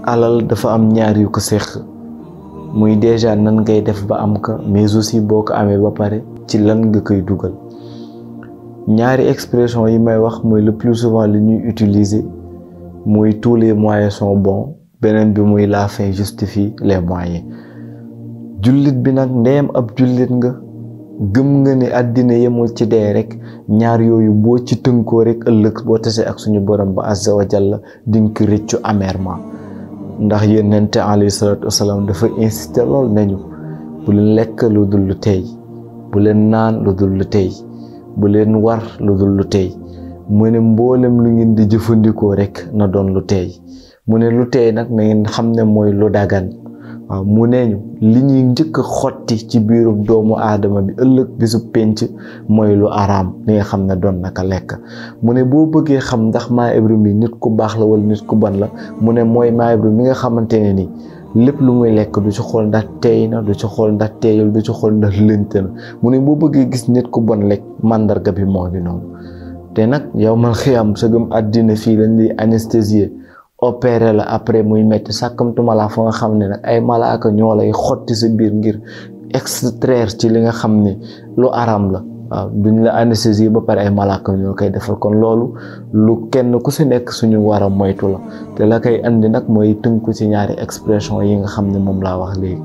alal dafa am ñaar yu ko séq muy déjà nan ngay def ba am ka mais aussi boo ko amee ba pare ci lan nga koy dugal. ñaari expression yi may wax mooy le plus souvent li ñuy utiliser muy tous les moyens sont bons, beneen bi muy la fin justifie les moyens. jullit bi nag ndeyam ab jullit nga gëm nga ni àddina yemul ci dee rek, ñaar yooyu boo ci tënkoo rek ëllëg boo tasee ak suñu borom ba azza wa jalla dinga ko rëccu amèrement. ndax yonent alayhi salaatu wasalaam dafa insister lool nañu bu leen lekk lu dul lu tey, bu leen naan lu dul lu tey, bu leen war lu dul lu tey. mu ne mboolem lu ngeen di jëfandikoo rek na doon lu tey. mu ne lu tey nag na ngeen xam ne mooy lu dagan. waaw mu ne ñu li ñuy njëkk a xotti ci biiru doomu aadama bi ëllëg bisu penc mooy lu araam li nga xam ne doon naka lekk. mu ne boo bëggee xam ndax Maa Ibra mi nit ku baax la wala nit ku bon la, mu ne mooy Maa Ibra mi nga xamante ne ni lépp lu muy lekk du ci xool ndax teey na, du ci xool ndax teeyul, du ci xool ndax lënt na. mu ne boo bëggee gis nit ku bon lekk mandarga bi moo ngi noonu. te nag yow man xiyam sa gëm àddina fii lañ di anesthésier opéré la après muy metti sàkkamtuma la fa nga xam ne nag ay malaaka ñoo lay xotti sa biir ngir extraire ci li nga xam ne lu aram la. waaw duñ la anesthésie ba pare ay malaaka ñoo koy defal. kon loolu lu kenn ku si nekk suñu war a moytu la te la koy andi nag mooy tënku ci ñaari expression yi nga xam ne moom laa wax léegi.